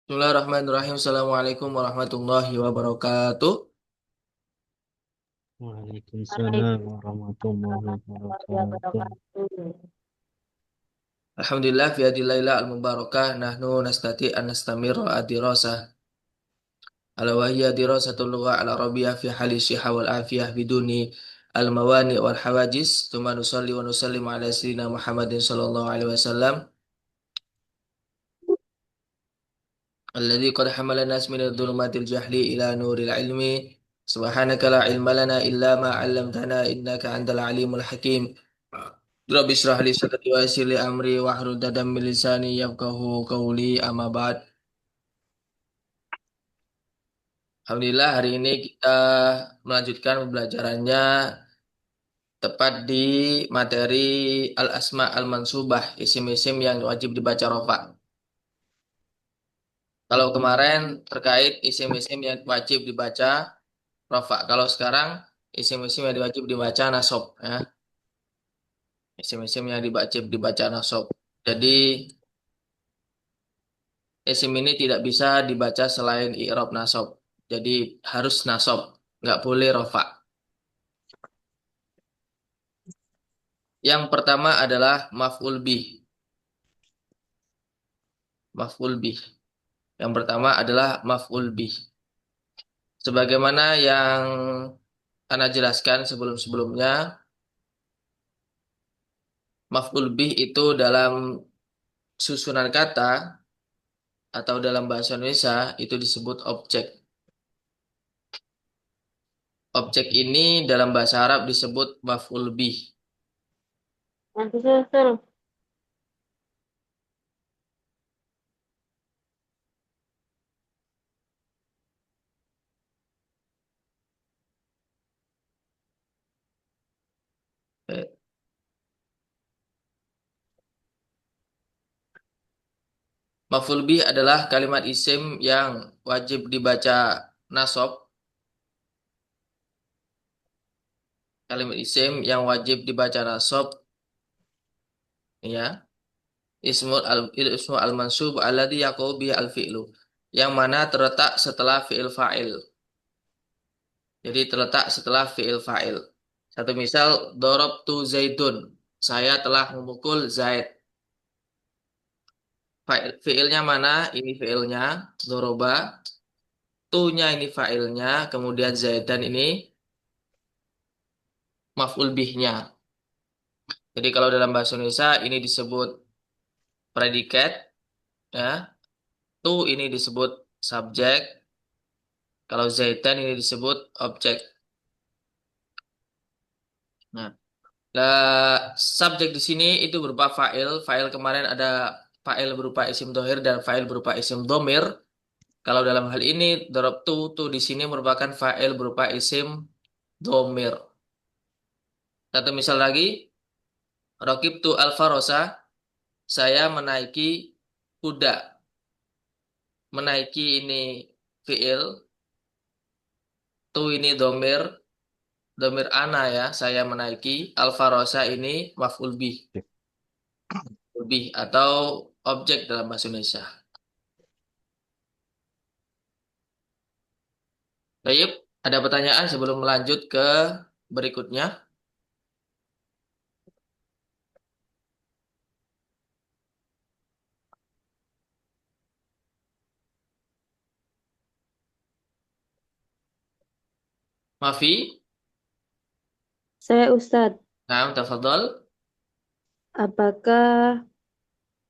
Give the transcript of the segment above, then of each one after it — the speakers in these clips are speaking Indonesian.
Bismillahirrahmanirrahim. Assalamualaikum warahmatullahi wabarakatuh. Waalaikumsalam warahmatullahi wabarakatuh. Alhamdulillah fi hadilailah al-mubarakah nahnu nastati an nastamirra ad-dirasah ala wa hiya dirasatul lugha al-arabiyyah fi hali sihah wal afiyah biduni al-mawani wal hawajis. Tsumma nusalli wa nusallim ala sayyidina Muhammadin sallallahu alaihi wasallam alladzi qad hamala nas min adh-dhulumatil jahli ila nuril ilmi. Subhanaka la ilma lana illa ma 'allamtana innaka antal alimul hakim. Rabbi israh li sadri wa yassir li amri wahlul 'uqdatam min lisani yafqahu qawli amma ba'd. Alhamdulillah hari ini kita melanjutkan pembelajarannya tepat di materi al-asma al-mansubah, isim-isim yang wajib dibaca rofa. Kalau kemarin terkait isim-isim yang wajib dibaca rofa. Kalau sekarang isim-isim yang wajib dibaca nasob, ya. Isim-isim yang wajib dibaca nasob. Jadi isim ini tidak bisa dibaca selain i'rab nasob. Jadi harus nasob, nggak boleh rofa. Yang pertama adalah maf'ul bih. Maf'ul bih. Yang pertama adalah maf'ul bih. Sebagaimana yang Ana jelaskan sebelum-sebelumnya, maf'ul bih itu dalam susunan kata atau dalam bahasa Indonesia itu disebut objek. Objek ini dalam bahasa Arab disebut maf'ul bih. Nanti susul. Eh, Maf'ul bih adalah kalimat isim yang wajib dibaca nasab. Kalimat isim yang wajib dibaca nasab, ya. Ismul al-mansub alladhi yaqau bihi al-fi'lu. Yang mana terletak setelah fi'il fa'il. Jadi terletak setelah fi'il fa'il. Satu misal, darabtu Zaidun. Saya telah memukul Zaid. Fi'ilnya mana? Ini fi'ilnya. Doroba. Tu-nya ini fa'ilnya. Kemudian Zaidan ini maf'ul bihnya. Jadi kalau dalam bahasa Indonesia ini disebut predikat. Ya. Tu ini disebut subjek. Kalau Zaidan ini disebut objek. Nah, subjek di sini itu berupa fa'il. Fa'il kemarin ada fa'il berupa isim dohir dan fa'il berupa isim domir. Kalau dalam hal ini, tu di sini merupakan fa'il berupa isim domir. Satu misal lagi, Raqibtu al-farosa, saya menaiki kuda. Menaiki ini fi'il, tu ini domir, domir ana ya, saya menaiki. Al-farosa ini maf'ul bih, bih atau objek dalam bahasa Indonesia. Baik, ada pertanyaan sebelum melanjut ke berikutnya? Mafi, Saya Ustadz. nah, tafadhol. Apakah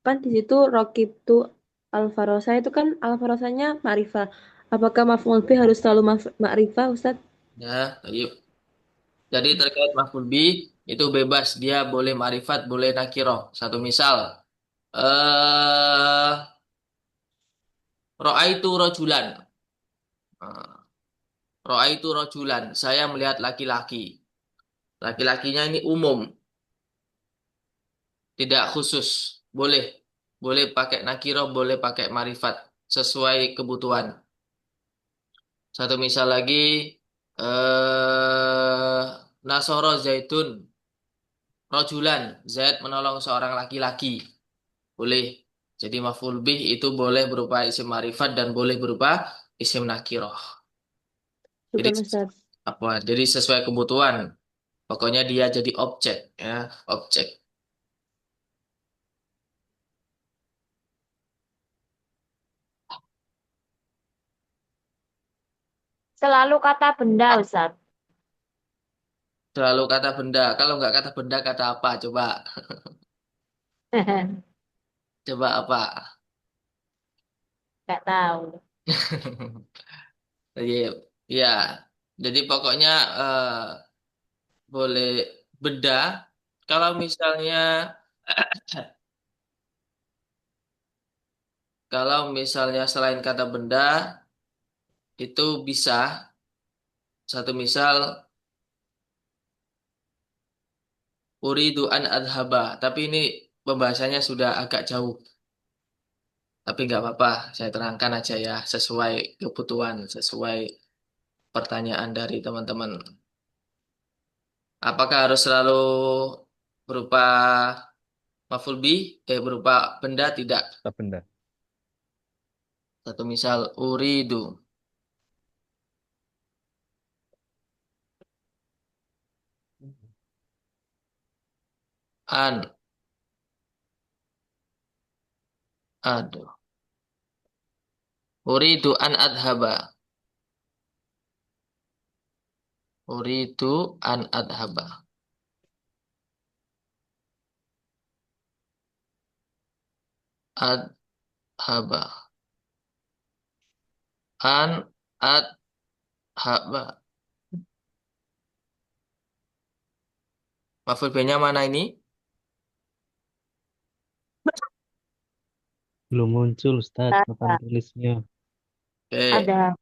kan di situ Rokib tu Alfarosa itu kan Alfarosanya Ma'rifah. Apakah maf'ul bih harus selalu Ma'rifah, Ustadz? Ya, yuk. Jadi terkait maf'ul bih itu bebas, dia boleh ma'rifat, boleh nakiroh. Satu misal, eh ro'aitu rojulan. Ro'aitu rojulan. Saya melihat laki-laki. Laki-lakinya ini umum, tidak khusus. Boleh. Boleh pakai nakiroh, boleh pakai marifat. Sesuai kebutuhan. Satu misal lagi, Nasoro Zaitun. Rojulan. Zaid menolong seorang laki-laki. Boleh. Jadi maf'ul bih itu boleh berupa isim marifat dan boleh berupa isim nakiroh. Jadi Bukan, Ustadz. apa? Jadi sesuai kebutuhan. Pokoknya dia jadi objek, ya, objek. Selalu kata benda, Ustaz. Selalu kata benda. Kalau nggak kata benda, kata apa? Coba, coba apa? Nggak tahu. Iya, ya. Jadi pokoknya boleh benda. Kalau misalnya, kalau misalnya selain kata benda itu bisa satu misal uridu an adhaba. Tapi ini pembahasannya sudah agak jauh. Tapi nggak apa-apa, saya terangkan aja ya, sesuai kebutuhan, sesuai pertanyaan dari teman-teman. Apakah harus selalu berupa maf'ul bih? Berupa benda tidak. Kata benda. Satu misal uridu an aduh. Uridu an adhaba. Uridu an adhaba. Adhaba. An adhaba. Maf'ul bihnya mana ini? Belum muncul, Ustaz, papan tulisnya. Oke. Ada.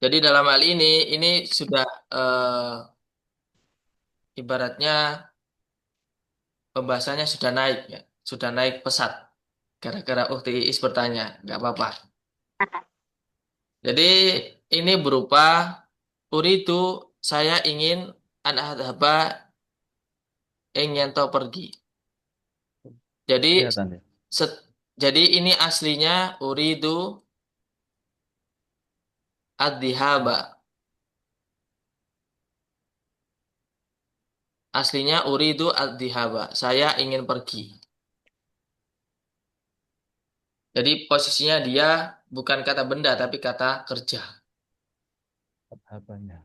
Jadi dalam hal ini sudah ibaratnya pembahasannya sudah naik ya. Sudah naik pesat. Gara-gara Ukti Iis bertanya. Nggak apa-apa. Jadi ini berupa uridu saya ingin an adhaba ingin to pergi. Jadi Kelihatan ya? set- jadi ini aslinya uridu ad-dhihaba. Aslinya uridu ad-dhihaba. Saya ingin pergi. Jadi posisinya dia bukan kata benda tapi kata kerja. Apanya?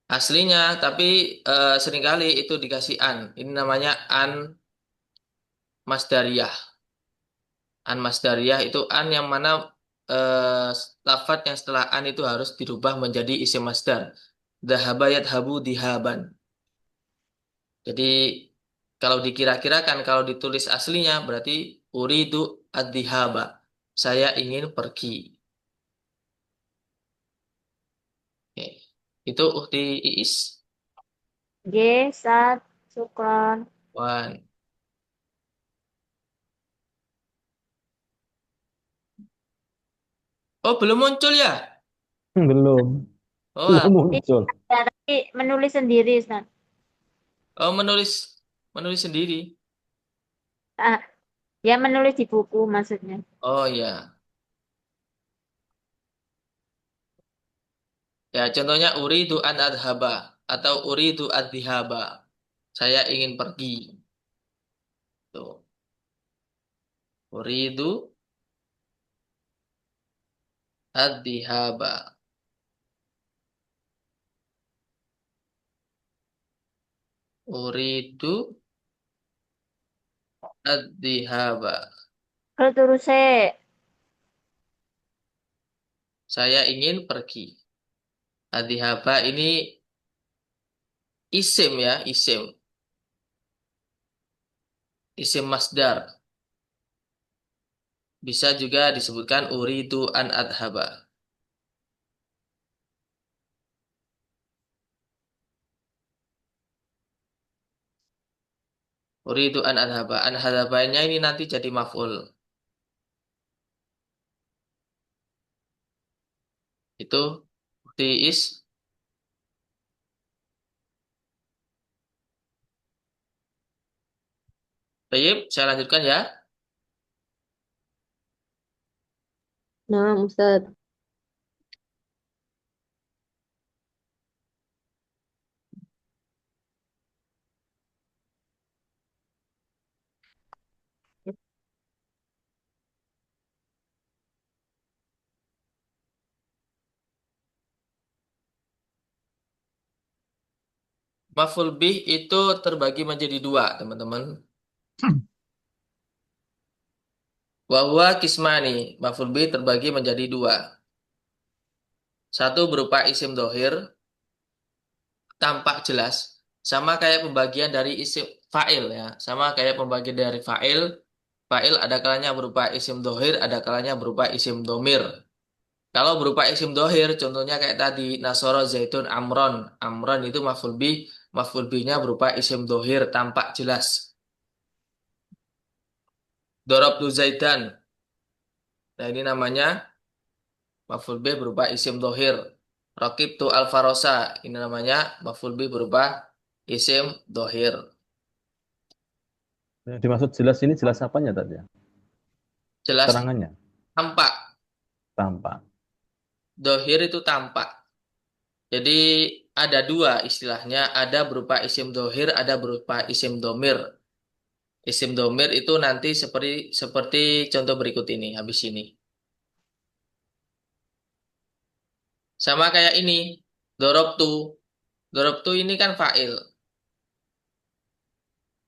Aslinya tapi seringkali itu dikasih an. Ini namanya an masdariyah. An masdariyah itu an yang mana eh, lafadz yang setelah an itu harus dirubah menjadi isim masdar. Dhahaba yadhabu dihaban. Jadi kalau dikira-kirakan kalau ditulis aslinya berarti uridu ad-dhihaba. Saya ingin pergi. Oke. Itu ukti Iis. G, Sat, Sukron. Wan. Oh, belum muncul ya? Belum. Oh, Belum muncul. Ya, tapi menulis sendiri, Ustaz. oh, menulis menulis sendiri. Ah, ya menulis di buku maksudnya. Oh ya. Ya, contohnya uridu an adhaba atau uridu adhihaba. Saya ingin pergi. Tuh. Uridu adhihaba. Uridu ad-dhihaba. Kalau terus Saya ingin pergi. Ad-dhihaba ini isim ya, isim. Isim masdar. Bisa juga disebutkan uridu an adhaba. Uridu an adhaba. An adhabanya ini nanti jadi maf'ul. Itu seperti is. Baik, saya lanjutkan ya. Nah, Ustadz. Maf'ul bih itu terbagi menjadi dua, teman-teman. Wahwa kismani. Maf'ul bih terbagi menjadi dua. Satu berupa isim dohir, tampak jelas. Sama kayak pembagian dari isim fa'il ya. Sama kayak pembagian dari fa'il. Fa'il ada kalanya berupa isim dohir, ada kalanya berupa isim domir. Kalau berupa isim dohir, contohnya kayak tadi, Nasoro Zaitun Amron. Amron itu maf'ul bih. Maf'ul bihnya berupa isim dohir, tampak jelas. Dorobtu Zaidan. Nah ini namanya maf'ul bih berupa isim dohir. Raqibtu Alfarosa. Ini namanya maf'ul bih berupa isim dohir. Yang dimaksud jelas ini jelas apanya tadi ya? Jelas Terangannya, tampak. tampak. Dohir itu tampak. Jadi ada dua istilahnya. Ada berupa isim dohir, ada berupa isim domir. Isim domir itu nanti seperti contoh berikut ini, habis ini. Sama kayak ini, dorobtu. Dorobtu ini kan fa'il.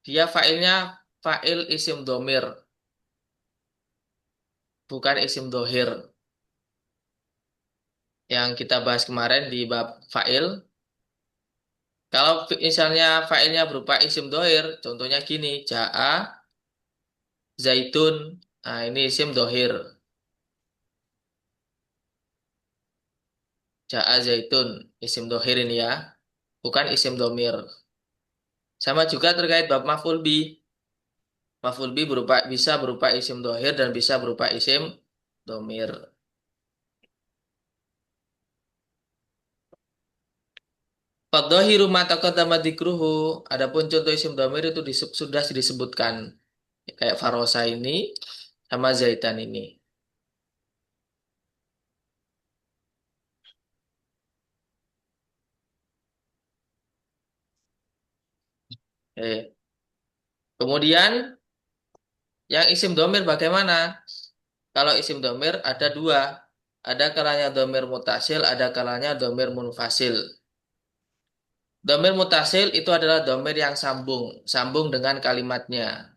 Dia fa'ilnya fa'il isim domir, bukan isim dohir. Yang kita bahas kemarin di bab fa'il. Kalau misalnya fa'ilnya berupa isim dohir, contohnya gini, ja'a zaitun. Nah ini isim dohir. Ja'a zaitun, isim dohir ini ya, bukan isim domir. Sama juga terkait bab maf'ul bi. Maf'ul bi bisa berupa isim dohir dan bisa berupa isim domir. Fadzahiru ma taqaddama dzikruhu. Adapun contoh isim domir itu sudah disebutkan. Kayak Farosa ini sama Zaitan ini. Eh. Kemudian yang isim domir bagaimana? Kalau isim domir ada dua. Ada kalanya domir mutasil, ada kalanya domir munfasil. Domir mutasil itu adalah domir yang sambung. Sambung dengan kalimatnya.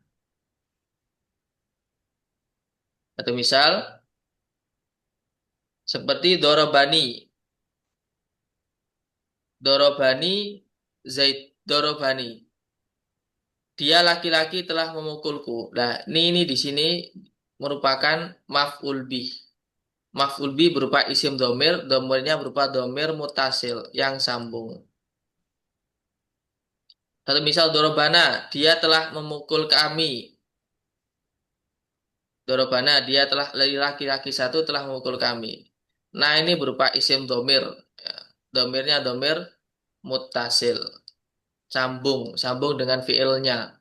Atau misal, seperti dorobani. Dorobani, dorobani. Dia laki-laki telah memukulku. Nah, ini di sini merupakan maf'ul bih. Maf'ul bih berupa isim domir, domirnya berupa domir mutasil yang sambung. Satu misal dorobana, dia telah memukul kami. Dorobana, dia telah laki-laki satu telah memukul kami. Nah, ini berupa isim domir. Ya, domirnya domir mutasil. Sambung dengan fiilnya.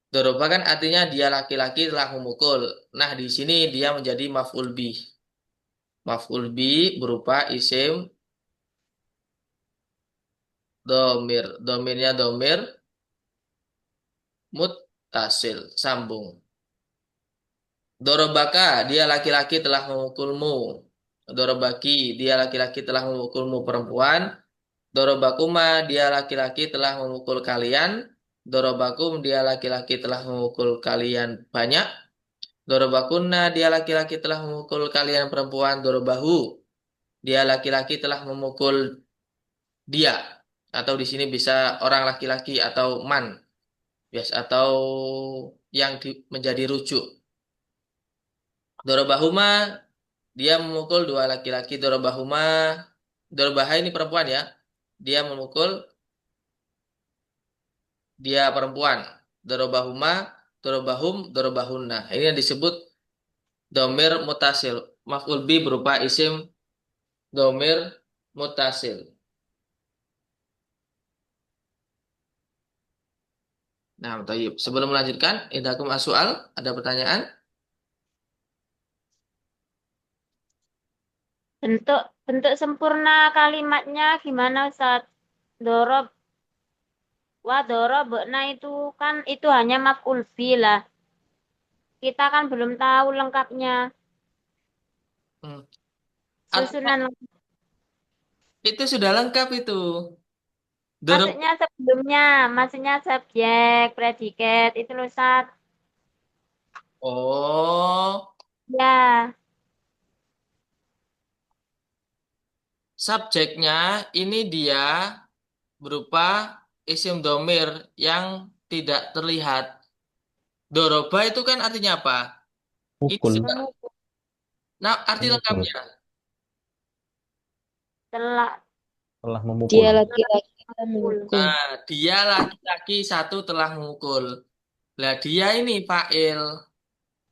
Doroba kan artinya dia laki-laki telah memukul. Nah, di sini dia menjadi maf'ul bih. Maf'ul bih berupa isim domir. Domirnya domir muttasil, sambung. Dorobaka, dia laki-laki telah memukulmu. Dorobaki, dia laki-laki telah memukulmu perempuan. Dorobakuma, dia laki-laki telah memukul kalian. Dorobakum, dia laki-laki telah memukul kalian banyak. Dorobakunna, dia laki-laki telah memukul kalian perempuan. Dorobahu, dia laki-laki telah memukul dia. Atau di sini bisa orang laki-laki atau man. Bias atau yang menjadi rujuk. Dorobahuma, dia memukul dua laki-laki. Dorobahuma, Dorobaha ini perempuan ya. Dia memukul dia perempuan. Dorobahuma, dorobahum, dorobahunna. Ini yang disebut domir mutasil. Maf'ul bi berupa isim domir mutasil. Nah, tayyib. Sebelum melanjutkan, indakum soal, ada pertanyaan? Bentuk bentuk sempurna kalimatnya gimana Ustaz? Dorob wa dorobna itu kan itu hanya maf'ul bi lah. Kita kan belum tahu lengkapnya. Hmm. Susunan Itu sudah lengkap itu. Dorob, maksudnya sebelumnya, maksudnya subjek, predikat itu loh Ustaz. oh, Ya, subjeknya ini dia berupa isim domir yang tidak terlihat. Doroba itu kan artinya apa? Ini Mukul, sudah. memukul Nah, arti memukul. lengkapnya. telah Telah memukul. Dia laki-laki yang memukul. memukul. Nah, dia laki-laki satu telah memukul. Lah, dia ini fa'il.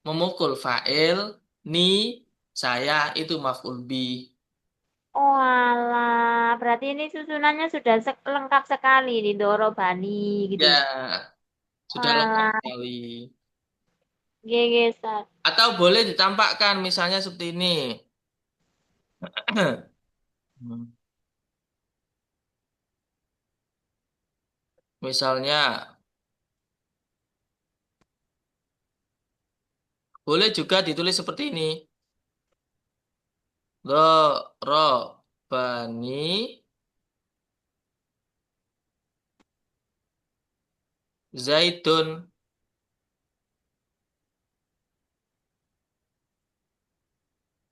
Memukul fa'il. Ni, saya, itu maf'ul bi. Oh alah, berarti ini susunannya sudah lengkap sekali di Dorobani gitu. Ya, sudah lengkap Walah, sekali. GG Ustaz. Atau boleh ditampakkan misalnya seperti ini. Hmm. Misalnya, boleh juga ditulis seperti ini. Bani Zaidun.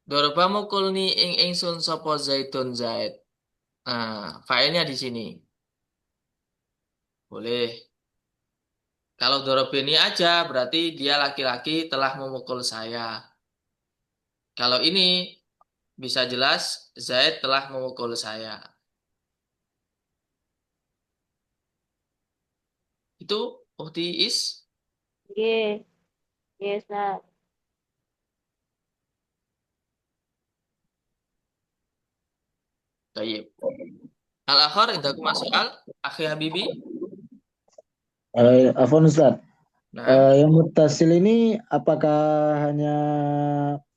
Doroba mukul ni ing ingsun sopo Zaidun Zaid. Nah, failnya di sini. Boleh. Kalau dorob ini aja berarti dia laki-laki telah memukul saya. Kalau ini bisa jelas Zaid telah memukul saya. Itu ukti is G, G Ustaz. tayyib. Al-akhar indakum soal akhi Habibi. Afwan Ustaz, Nah, yang muttasil ini apakah hanya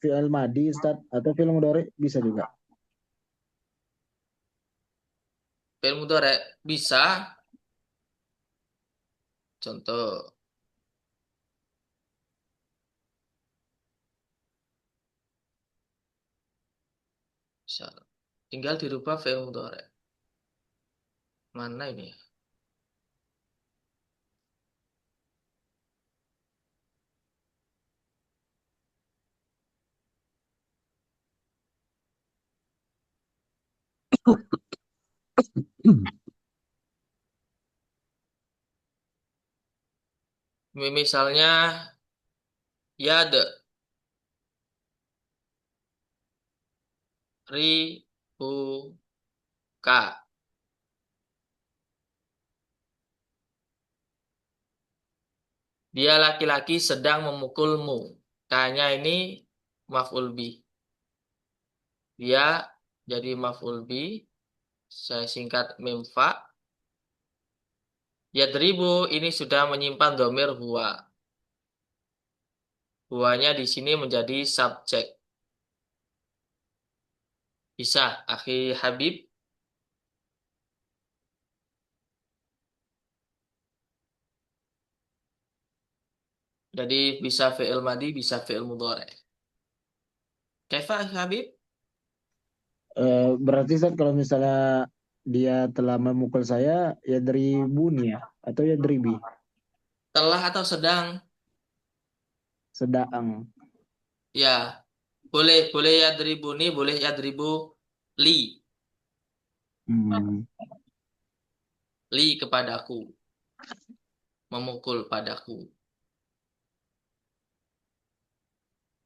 fi'il madi Ustaz atau fi'il mudhari bisa juga? fi'il mudhari bisa. Contoh, bisa. Tinggal dirubah fi'il mudhari. Mana ini? Misalnya ya de ri bu ka. Dia laki-laki sedang memukulmu. Kanya ini maf'ul bi. Dia jadi maf'ul bi. Saya singkat memfa. Yadribu ini sudah menyimpan domir huwa. Huwanya di sini menjadi subjek. Bisa, akhi Habib. Jadi bisa fi'il madi, bisa fi'il mudhari. Kaifa akhi Habib? Berarti Ustaz kalau misalnya dia telah memukul saya, yadribuni ya, atau yadribi, Telah atau sedang? sedang. Ya, boleh boleh yadribuni, boleh yadribu li, Hmm. li kepadaku, memukul padaku.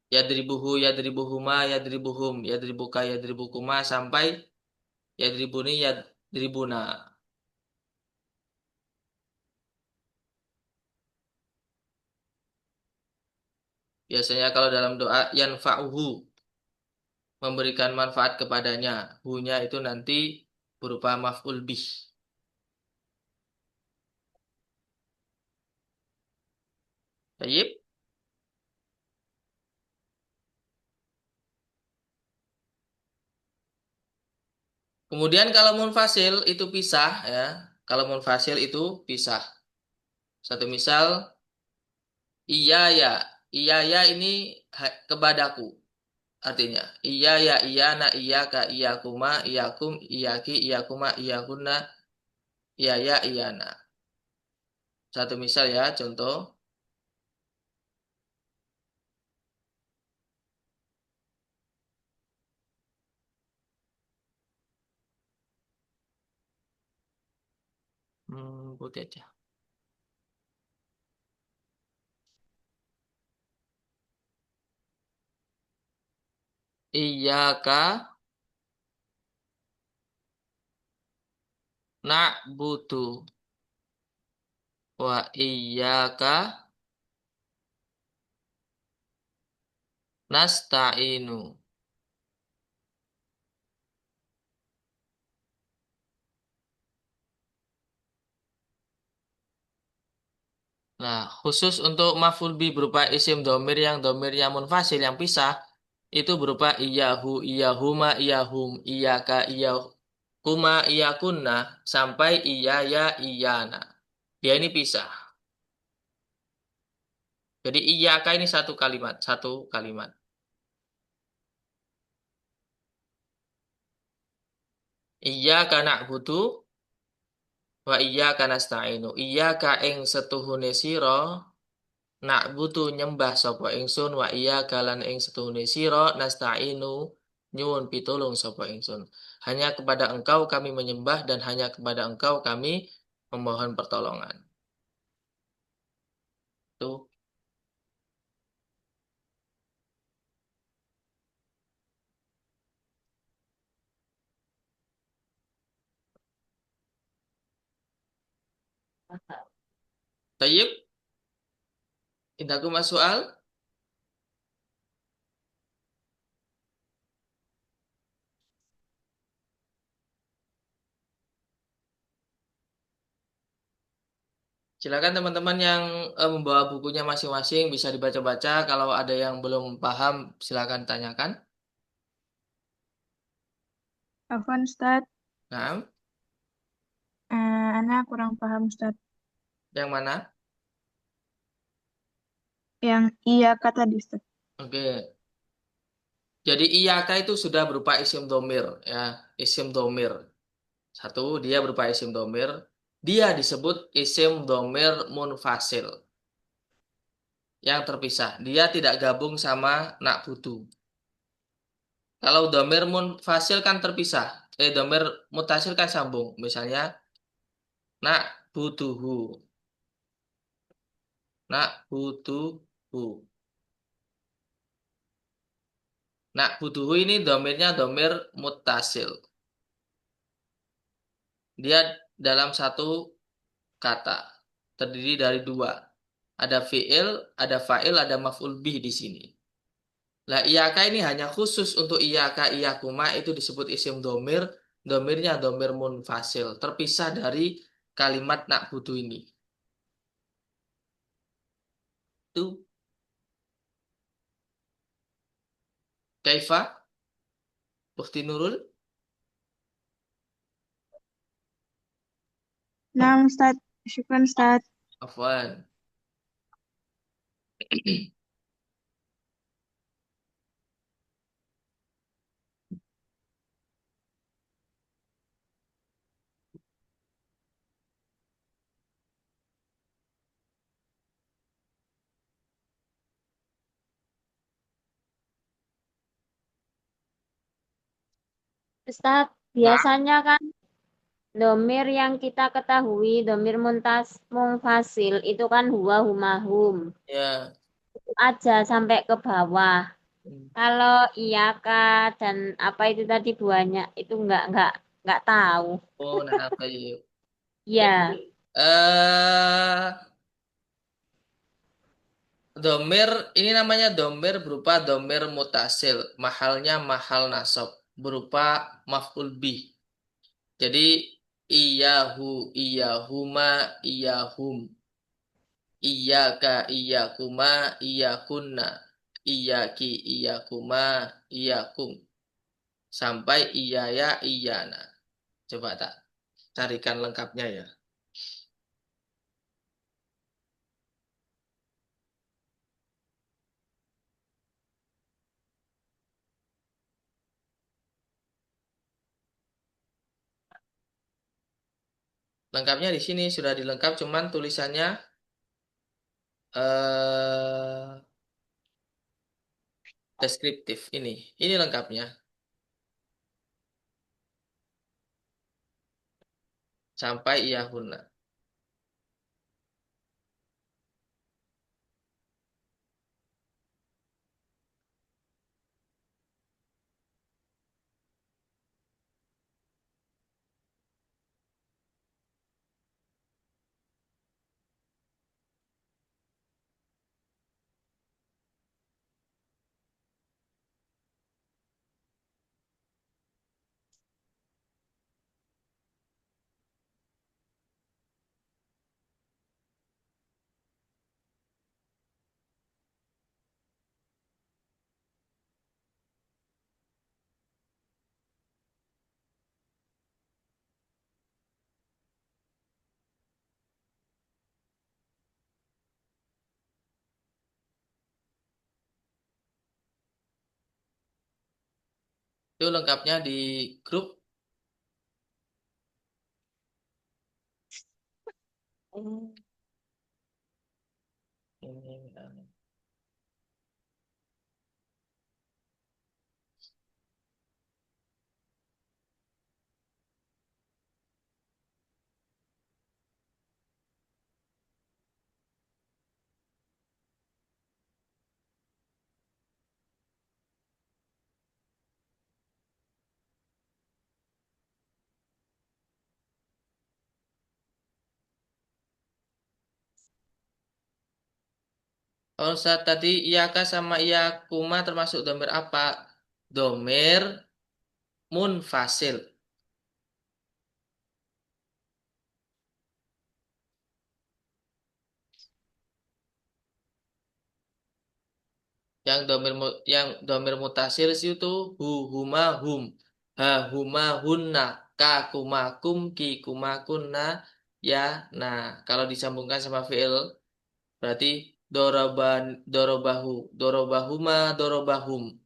Yadribuhu, yadribuhuma, yadribuhum, yadribuka, yadribukuma sampai yadribuni, yadribuna. Biasanya kalau dalam doa yanfa'uhu, memberikan manfaat kepadanya. Hu-nya itu nanti berupa maf'ul bih. Baik. Kemudian kalau munfasil itu pisah ya. Kalau munfasil itu pisah. Satu misal iya ya. Iya ya ini kepadaku. Artinya iya ya iya na iya ka iya kuma iya kum iya ki iya kuma iya kuna iya ya iya na. Satu misal ya contoh. Putih aja. Iya ka nak butuh wa iya ka nasta'inu. Nah, khusus untuk maf'ul bi berupa isim domir yang domirnya munfasil yang pisah, itu berupa iyahu, iyahuma, iyahum, iyaka, iyakuma, iyakunna, sampai iyaya, iyana. Dia ini pisah. Jadi iyaka ini satu kalimat, satu kalimat. Iyaka na'budu wa iyaka nasta'inu. Iyaka ing setuhune sira nak butuh nyembah sapa ingsun wa iya kalan ing setuhune sira nasta'inu nyuwun pitulung sapa ingsun. Hanya kepada engkau kami menyembah dan hanya kepada engkau kami memohon pertolongan. Tuh. Tayyib, indaku mas soal. Silakan teman-teman yang membawa bukunya masing-masing bisa dibaca-baca. Kalau ada yang belum paham, silakan tanyakan. Afwan Ustaz, Nah, Ana kurang paham Ustaz. yang mana? Yang iya kata tadi Ustaz. Oke. Jadi iyaka itu sudah berupa isim domir ya, isim domir. Satu, dia berupa isim domir. Dia disebut isim domir munfasil yang terpisah. Dia tidak gabung sama nak butu. Kalau domir munfasil kan terpisah. Domir mutasil kan sambung. Misalnya nak butuhu, nak butuhu. Nak butuhu ini domirnya domir mutasil. Dia dalam satu kata terdiri dari dua. Ada fiil, ada fa'il, ada maf'ul bih di sini. Lah iyaka ini hanya khusus untuk iyaka iyakuma itu disebut isim domir. Domirnya domir munfasil. Terpisah dari kalimat nak butuh ini. Itu kaifa? Bukti Nurul? Nah Ustaz, syukran Ustaz. Afwan. Ustadz, Nah, biasanya kan domir yang kita ketahui, domir munfasil itu kan huwa huma hum. ya. Itu aja sampai ke bawah. Hmm. Kalau iya kak dan apa itu tadi buahnya itu nggak tahu. Oh, nah apa yuk? Jadi, Ya, domir ini namanya domir berupa domir mutasil. Mahalnya mahal nasab berupa maf'ul bih. Jadi iyahu, iyahuma, iyahum. Iyaka, iyakuma, iyakunna. Iyaki, iyakuma, iyakum. Sampai iyaya, iyana. Coba tak carikan lengkapnya ya. Lengkapnya di sini sudah dilengkap, cuman tulisannya eh deskriptif ini. Ini lengkapnya. Sampai iyahuna. Itu lengkapnya di grup. Ini. Kalau saat tadi iyaka sama iyakuma termasuk domir apa? Domir munfasil. Yang domir mutasil itu hu huma hum, ha huma hunna, ka kuma kum, ki kuma kunna, ya. Nah, kalau disambungkan sama fiil berarti doroban dorobahu, dorobahuma, dorobahum,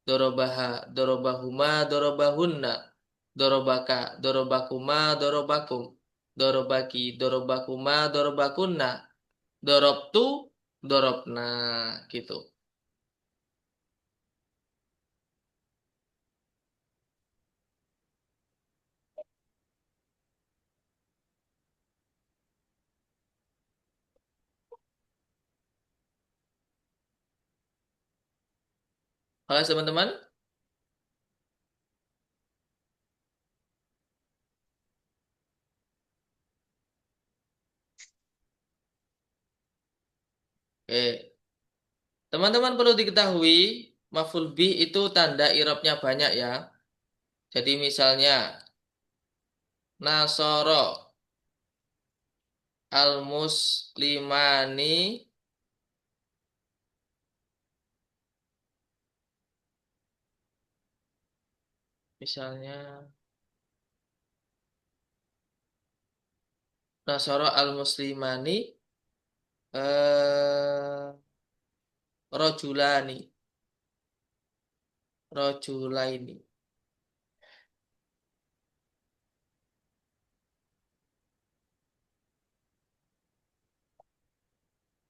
dorobaha, dorobahuma, dorobahunna, dorobaka, dorobakuma, dorobakum, dorobaki, dorobakuma, dorobakunna, dorobtu, dorobna gitu. Halo teman-teman. Oke. Teman-teman perlu diketahui, maf'ul bih itu tanda i'rabnya banyak ya. Jadi misalnya nasoro al-muslimani, misalnya nasoro al-muslimani eh rojulani, rojulaini.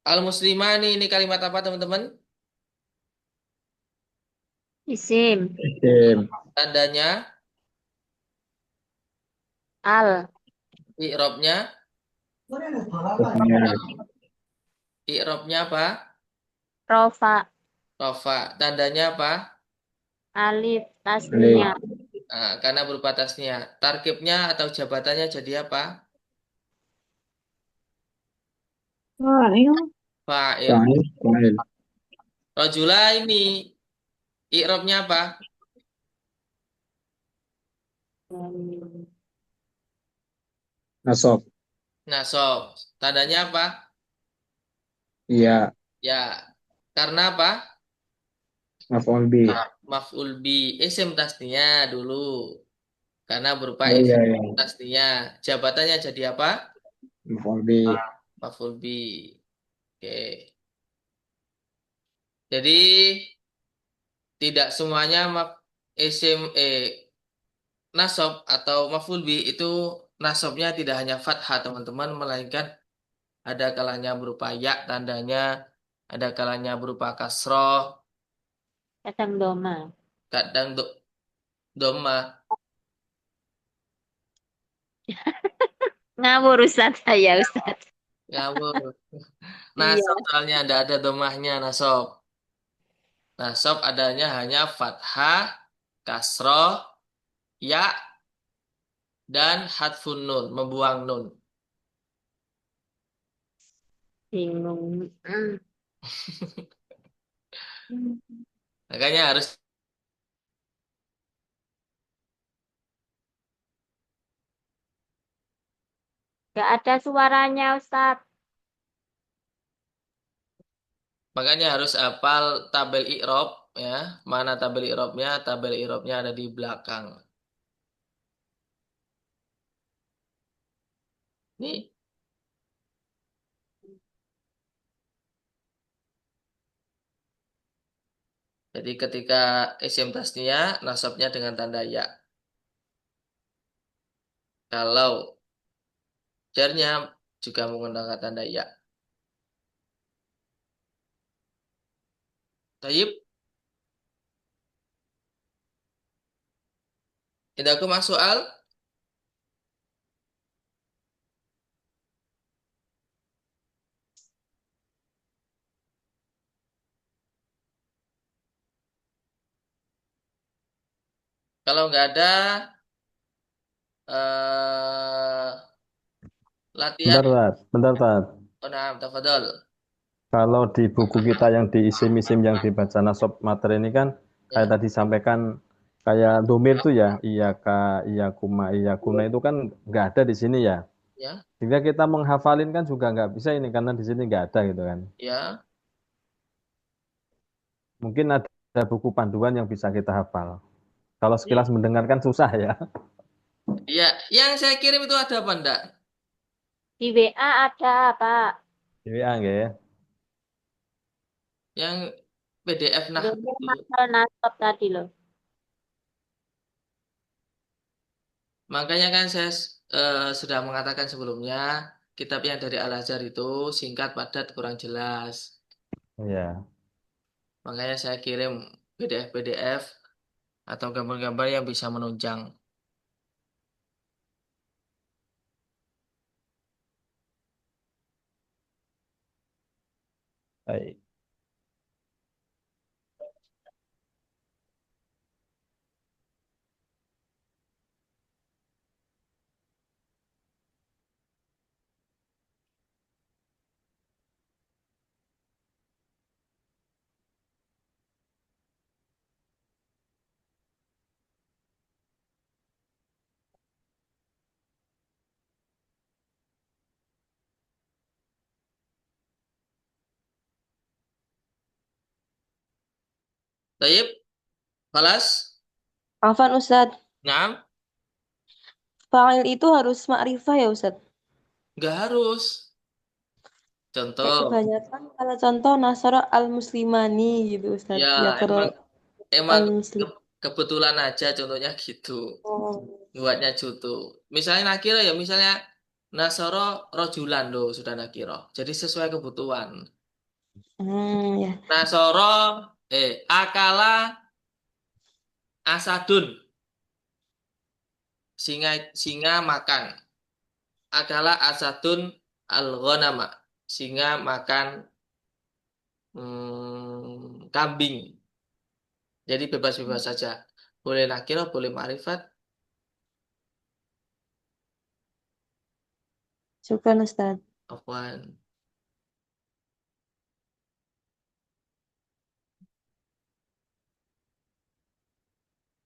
Al-muslimani ini kalimat apa teman-teman? isim. Isim. Tandanya Al. I'robnya, Tasnya. i'robnya apa? Rofa. Rofa. Tandanya apa? Alif. Alif. Tasnia. Nah, karena berupa tasnia. Tarkibnya atau jabatannya jadi apa? Fa'il. Fa'il. Fa'il. Fa'il. Rojula ini i'robnya apa? Nasab. Nasob. Tandanya apa? Iya. Ya. Karena apa? Maf'ul bi. Maf'ul bi. Isim tasnia dulu. Karena berupa Oh iya isim iya. tasnia. Jabatannya jadi apa? Maf'ul bi. Maf'ul bi. Oke. Jadi tidak semuanya isim nasob atau maf'ul bi itu nasobnya tidak hanya fathah teman-teman, melainkan ada kalanya berupa ya tandanya, ada kalanya berupa kasroh, Kadang doma. kadang doma. Ngawur Ustaz saya Ustaz. Ngawur. Iya. Nasob soalnya ada domahnya nasob. Nasob adanya hanya fathah, kasroh, ya, dan hadfun nun, membuang nun. Bingung. Makanya harus Gak ada suaranya Ustaz. makanya harus hafal tabel i'rob ya. Mana tabel i'robnya? Tabel i'robnya ada di belakang. Nih. Jadi ketika isim tasnia nasabnya dengan tanda ya. Kalau jarnya juga menggunakan tanda ya. Taib, tidak aku masuk soal. Kalau nggak ada latihan, Bentar, Tat. Bentar, Tat. oh nah, tafadhol. Kalau di buku kita yang di isim-isim yang dibaca nasab materi ini kan kayak Ya, tadi sampaikan kayak domir tuh ya, iyaka, iyakuma, iyakuna itu kan nggak ada di sini ya. ya, Jika kita menghafalin kan juga nggak bisa ini karena di sini nggak ada gitu kan. ya. Mungkin ada buku panduan yang bisa kita hafal. Kalau sekilas Ini, mendengarkan susah ya. ya, yang saya kirim itu ada apa enggak? Di WA ada Pak. Iya, nggak. Yang PDF nah Domir itu. masal nasab tadi loh. Makanya kan saya sudah mengatakan sebelumnya, kitab yang dari Al-Azhar itu singkat, padat, kurang jelas. Iya. Makanya saya kirim PDF-PDF atau gambar-gambar yang bisa menunjang. Baik. Taib, kelas, Afan Ustadz, nah, fa'il itu harus ma'rifah ya Ustadz? nggak harus. Kayak Contoh, kebanyakan kalau contoh Nasara al-Muslimani gitu ya Ustadz. Ya kalau emang al-Muslim. kebetulan aja contohnya gitu. Oh. Buatnya jutu. Misalnya nakiro ya, misalnya Nasoro rojulan loh sudah nakiro. Jadi sesuai kebutuhan. Ya. Nasoro akala asadun singa makan. Akala asadun al-ghanama. Singa makan kambing. Jadi bebas-bebas saja. Boleh nakirah, boleh ma'rifat. Syukran Ustaz. Afwan.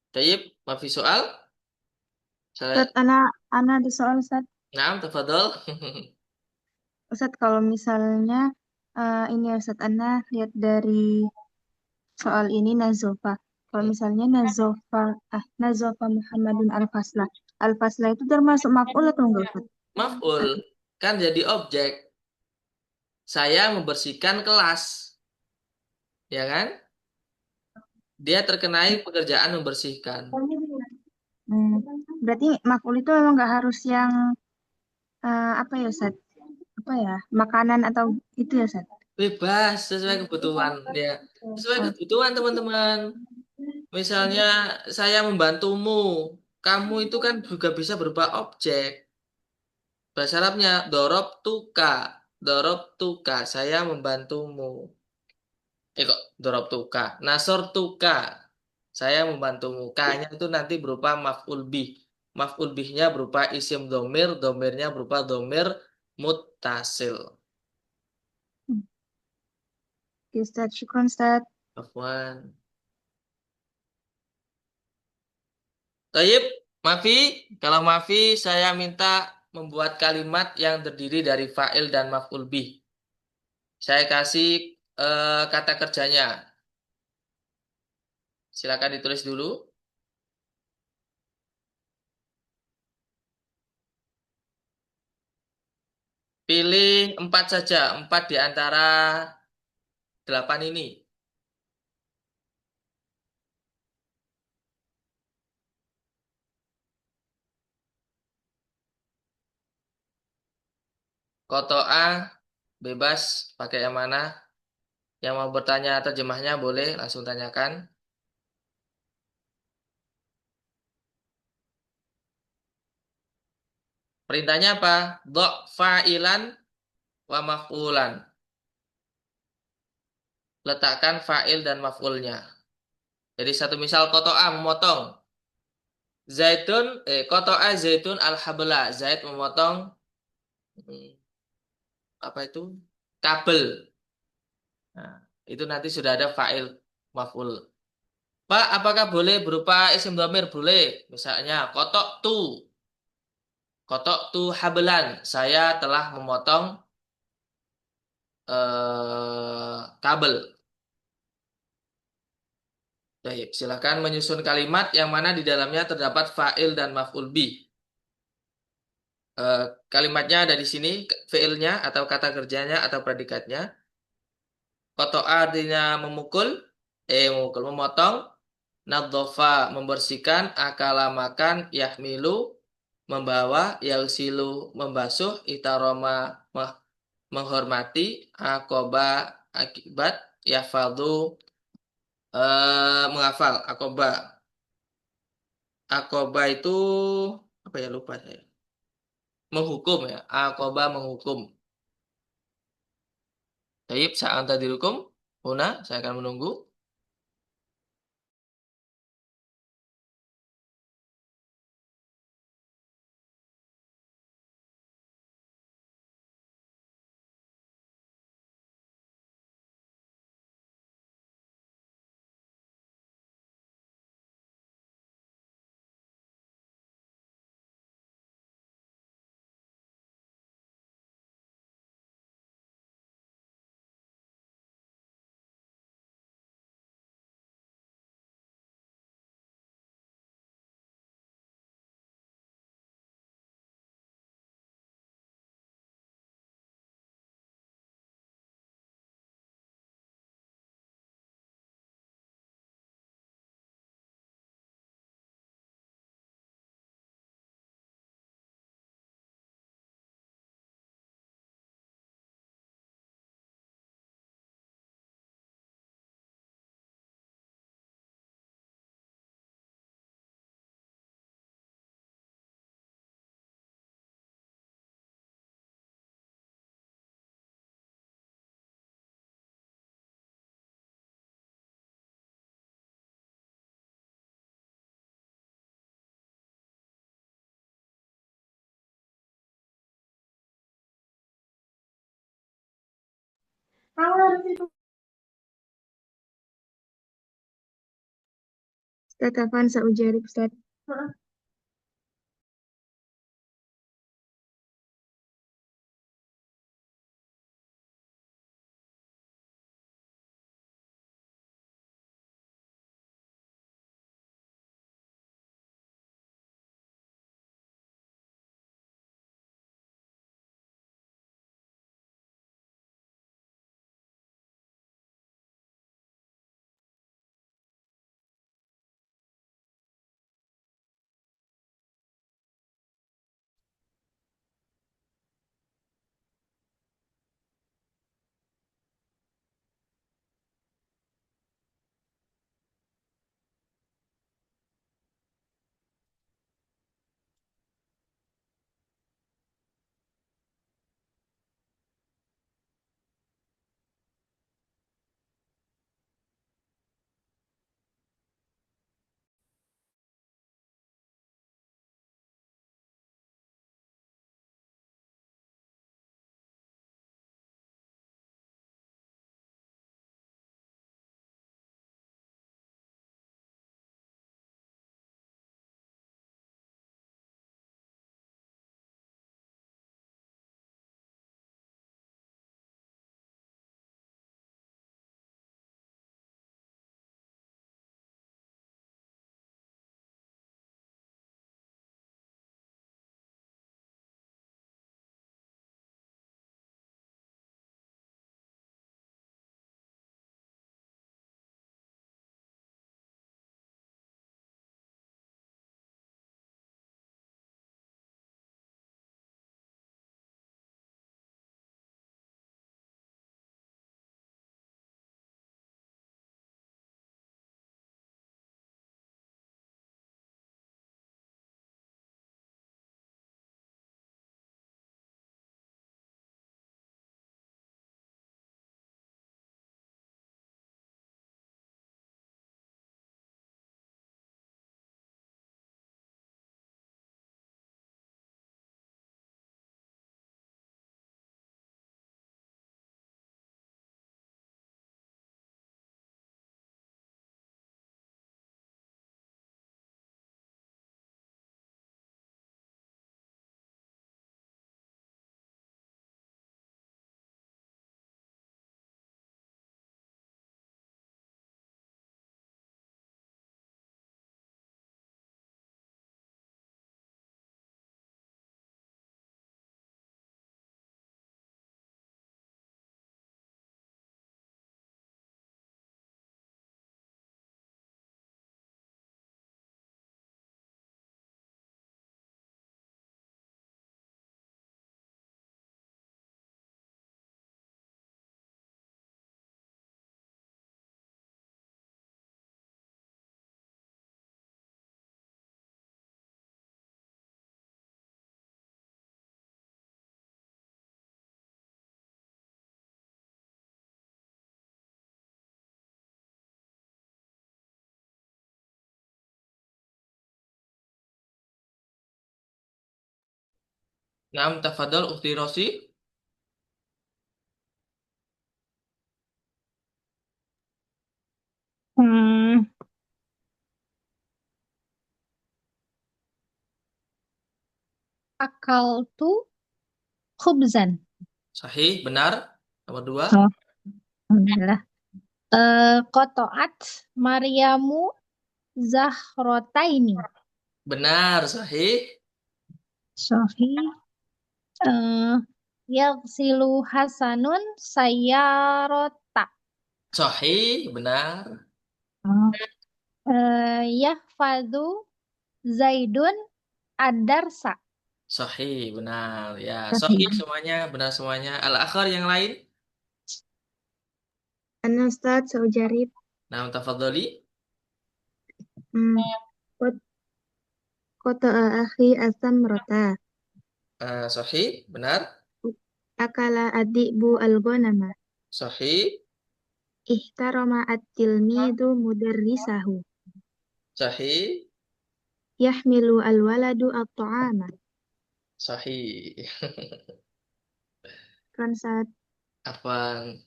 Tayyib, mafi soal? Saya, Ustaz, ana ada soal Ustaz. naam, tafadhol. Ustaz, kalau misalnya ini ya, Ustaz, ana lihat dari soal ini Nazofa. Kalau misalnya Nazofa Muhammadun Al-Faslah. Al-Faslah itu termasuk maf'ul atau enggak, Ustaz? Maf'ul kan jadi objek. Saya membersihkan kelas, ya kan? Dia terkenai pekerjaan membersihkan. Hmm, berarti maf'ul itu memang nggak harus yang apa ya, Ustaz? Apa ya? Makanan atau itu ya, Ustaz? Bebas sesuai kebutuhan, ya. Sesuai Oh, kebutuhan teman-teman. Misalnya saya membantumu, kamu itu kan juga bisa berupa objek. Bahasa Arabnya dorob tuka, saya membantumu. Kok dorob tuka, nasor tuka, saya membantumu. K-nya itu nanti berupa maf'ul bih. Maf'ul bihnya berupa isim domir, domirnya berupa domir muttasil. oke, Ustaz. Syukron, Ustaz. Afwan. Taib, Mafi, kalau Mafi saya minta membuat kalimat yang terdiri dari fa'il dan maf'ul bih. Saya kasih kata kerjanya. Silakan ditulis dulu. Pilih 4 saja, 4 di antara 8 ini. Kotoa, bebas, pakai yang mana? Yang mau bertanya terjemahnya boleh langsung tanyakan. Perintahnya apa? Dok fa'ilan wa maf'ulan. Letakkan fa'il dan maf'ulnya. Jadi satu misal kotoa memotong. Kotoa zaitun al-habla. Zait memotong hmm, apa itu? Kabel. Nah, itu nanti sudah ada fa'il maf'ul. Pak, apakah boleh berupa isim dhamir? Boleh. Misalnya kotok tu habelan. Saya telah memotong kabel. Baik, silakan menyusun kalimat yang mana di dalamnya terdapat fa'il dan maf'ul bih. Kalimatnya ada di sini, fi'ilnya atau kata kerjanya atau predikatnya. Kotoa artinya memotong. Nadzofa, membersihkan. Akala, makan. Yahmilu, membawa. Yausilu, membasuh. Itaroma, menghormati. Akoba, akibat. Yahfadu, menghafal. Akoba itu apa ya, lupa saya. Menghukum ya. Akoba, menghukum. Baik, saat tadi hukum. Huna, saya akan menunggu. Ustaz Afan Saujarib, Ustaz. Naam, tafadhol Ukhti Rosi. Hmm, akal tuh khubzan. Sahih, benar. Nomor dua. Oh, alhamdulillah. Kotoat Maryamu Zahrotaini. Benar, sahih. Sahih. Eh, Yaghsilu Hasanun Sayyarota. Sahih, benar. Oh. Yahfadu Zaidun Adarsa. Sahih, benar. Ya, sahih Sahih. semuanya, benar semuanya. Al-akhar yang lain. Ana Ustaz Saujarib. Naam, tafadholi. Hmm. Kot- Kota akhi asam rota. Sahih, benar. Akala adibu al-ghanama. Sahih, Ihtarama at-tilmidu mudarrisahu. sahih, Yahmilu al-waladu at-ta'ama. sahih. Kan saat Afwan.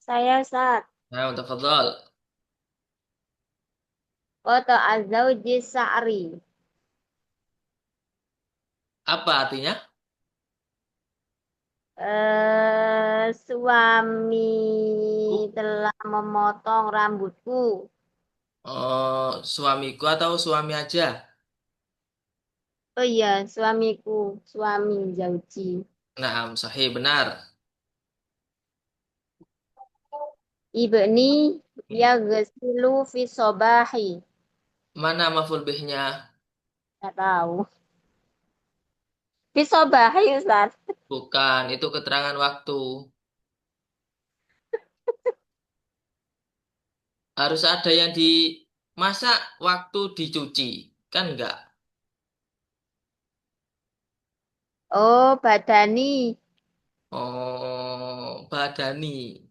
Saya Ustaz. Nah, tafadhal. Qata az-zawji sa'ri. Apa artinya? Suami Uh, telah memotong rambutku. Oh, suamiku atau suami aja? Oh iya, suamiku, suami Zauji. Nah, sahih benar. Ibni Hmm. yaghsilu fi sobahi. Mana maf'ul bihnya? Nggak tahu. Fi sobahi Ustaz. Bukan, itu keterangan waktu. Harus ada yang dimasak waktu dicuci. Kan enggak? Oh, badani. Oh, badani.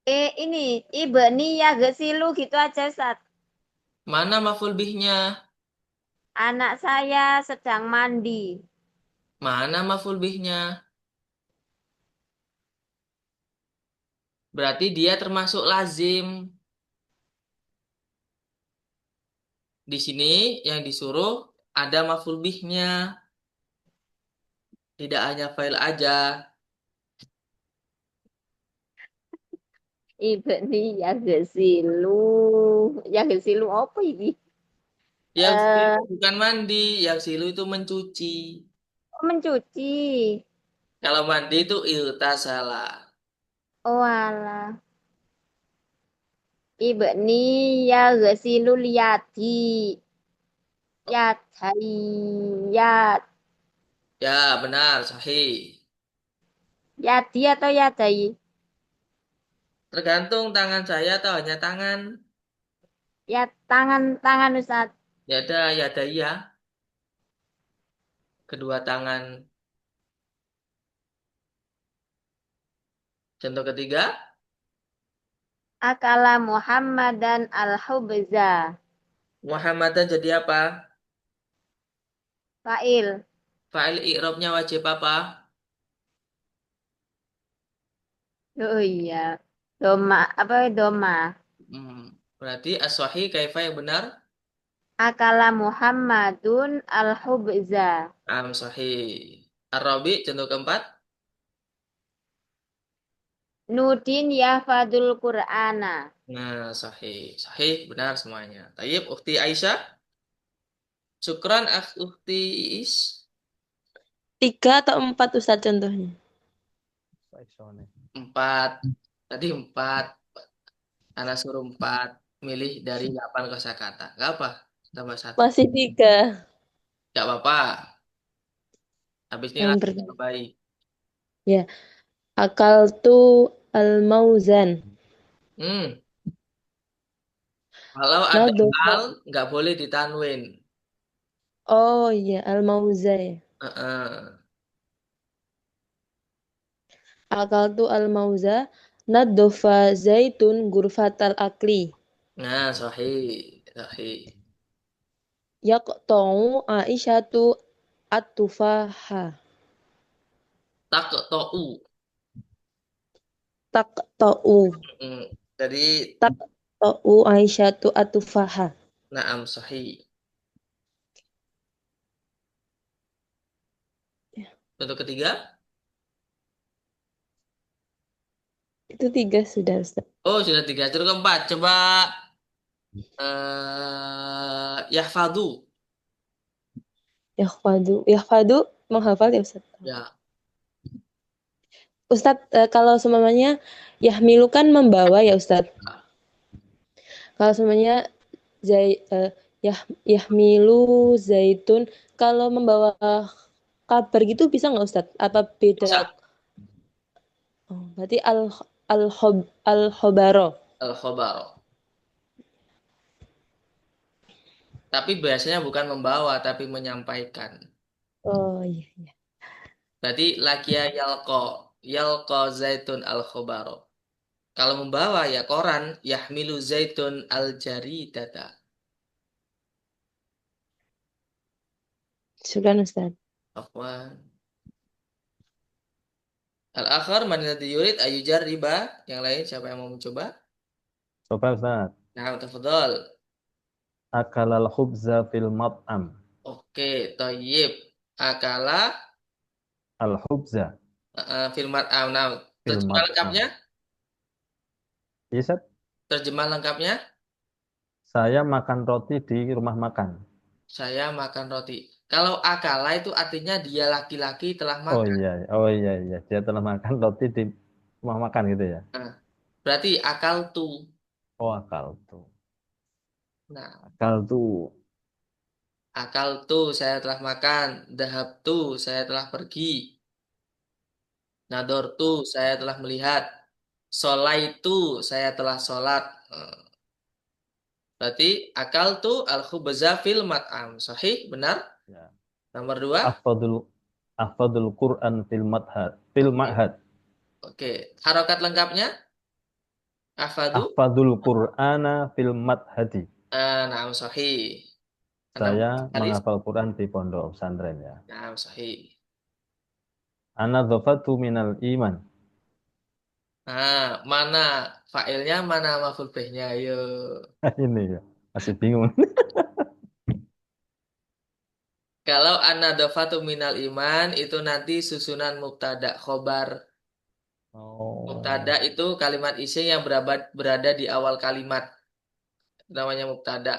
Ini ibni yaghsilu gitu aja Ustaz. Mana maf'ul bihnya? Anak saya sedang mandi. Mana maf'ul bihnya? Berarti dia termasuk lazim. Di sini yang disuruh ada maf'ul bihnya. Tidak hanya fa'il aja. Ibni yaghsilu. Yaghsilu apa ini? Yang silu Eh, bukan mandi, yang silu itu mencuci. mencuci. Kalau mandi itu iltasala. Oh alah. Ibni yaghsilu liyadi. Yadai. Yad. Ya, benar, sahih. Yadi atau yadai? Tergantung tangan saya atau hanya tangan. Ya tangan Ustaz. Ya ada, ya ada ya. Kedua tangan. Contoh ketiga, Akala Muhammadan al-hubza. Muhammadan jadi apa? Fa'il. Fa'il i'rabnya wajib apa? Oh iya. Doma. Apa doma? Hmm, berarti as-sahih kaifa yang benar? Akala Muhammadun al-hubza. Am sahih. Ar-Rabi contoh keempat. Nudin yahfadul Qur'ana. Nah, sahih. Sahih benar semuanya. Tayyib, Ukhti Aisyah. Syukran Ukhti Is. 3 atau 4 Ustadz contohnya? Empat. Tadi empat. Anak suruh empat. Milih dari 8 kosakata. Gak apa? Tambah satu. Masih 3. Gak apa-apa. Habis ini Yang langsung pertama. tambahin. Ya, akal tu al-mauzan. Hmm. Kalau ada Nadhofa. al, nggak boleh ditanwin. Oh iya, al-mauza ya. Heeh. Akal tu al-mauza. Nadhofa zaitun gurfatal akli. Nah, sahih. Sahih. Yaqta'u Aisyatu at-tufaha. Tak to'u. Taqta'u. Hmm. Jadi, Taqta'u Aisyatu at-tufaha. naam sahih. Contoh ketiga. Itu 3 sudah Ustaz. Oh, sudah tiga. Contoh keempat. Coba yahfadu. Yahfadu. Yahfadu menghafal ya Ustaz. Ya. Ustadz, kalau semuanya Yahmilu kan membawa ya Ustadz. Kalau semuanya Yahmilu Zaitun, kalau membawa kabar gitu bisa nggak Ustadz? Apa beda? Bisa. Oh, berarti al-khobaro. Al-khobar. Tapi biasanya bukan membawa, tapi menyampaikan. Oh iya, iya. Berarti lakia yalko. Yalko zaitun al-khobaro. Kalau membawa ya koran, yahmilu zaitun al-jaridata. Syukran Ustadz. Afwan. Al-akhar man alladhi yurid ayujar riba. Yang lain siapa yang mau mencoba? Coba Ustaz. Nah, tafadhol. Akalal khubza fil mat'am. Oke, toyib. Akala Al khubza filmat nah, fil terjemah lengkapnya? mat'am. Iya, Ustaz. Terjemah lengkapnya? Saya makan roti di rumah makan. Saya makan roti. Kalau akala itu artinya dia laki-laki telah Oh makan. iya, oh iya, iya. Dia telah makan roti di rumah makan gitu ya. Nah, berarti akal tuh. Oh, akal tuh. Nah, Akal tuh. akal tuh saya telah makan. Dahab tuh saya telah pergi. Nador tuh saya telah melihat. Solai itu saya telah sholat. Berarti akal tuh al-khubza fil mat'am. Sahih, benar? Ya. Nomor dua. Ahfadul Quran fil madhad. Fil ma'had. Oke, harokat lengkapnya? Afadu. Ahfadul Qur'ana fil madhadi. Naam sahih. Anda Saya haris? menghafal Quran di pondok pesantren ya. Naam sahih. Ana dhafatu minal iman. Nah, mana fa'ilnya, mana maf'ul bihnya? Ayo. Ini ya. Masih bingung. Kalau an-nadhafatu minal iman itu nanti susunan mubtada khobar. Mubtada Oh. itu kalimat isim yang berada di awal kalimat. Namanya mubtada.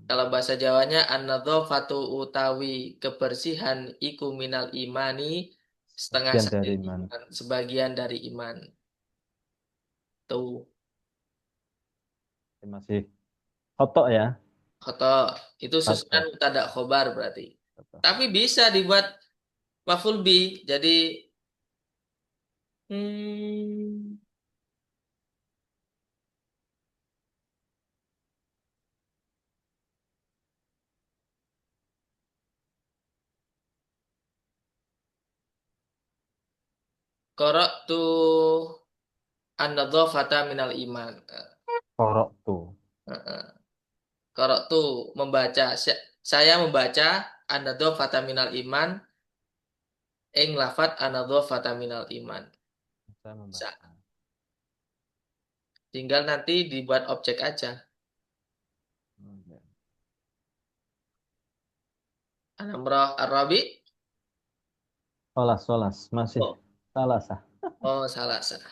Kalau bahasa Jawanya an-nadhafatu utawi kebersihan iku minal imani setengah Bagian dari saja iman. iman, sebagian dari iman. Tuh, Masih kotok ya. khoto itu susunan Kotok. mubtada khobar berarti. Tapi bisa dibuat maf'ul bi. Jadi hmm, qara'tu an-nadhafata minal iman. Korok tuh. Qara'tu membaca. Saya membaca an-nadhafata minal iman ing lafat an-nadhafata minal iman. Saya Bisa. membaca. Tinggal nanti dibuat objek aja. An-namrah ar-rabi. Solas. Masih Oh, salah sah. oh salah salah.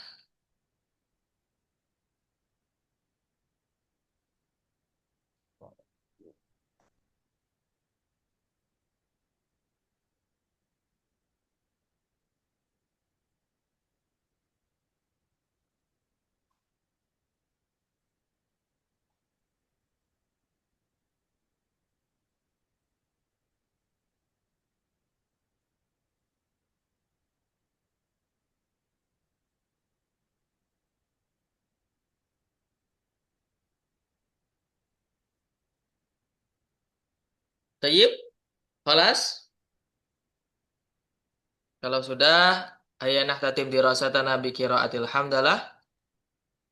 Tayyib, kelas. Kalau sudah, ayanah tatim dirasatana bi qiraatil hamdalah.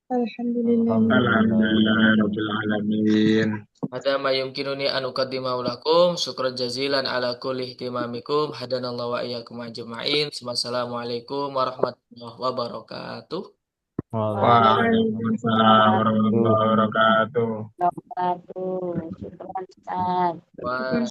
Alhamdulillah. Alhamdulillahirabbil alamin. Ada ma yumkinuni an uqaddimahu lakum. Syukran jazilan ala kulli ihtimamikum. Hadanallahu wa iyyakum ajma'in. Wassalamualaikum warahmatullahi wabarakatuh. Waalaikumsalam warahmatullahi wabarakatuh. Wabarakatuh. Syukran, Ustaz. Wa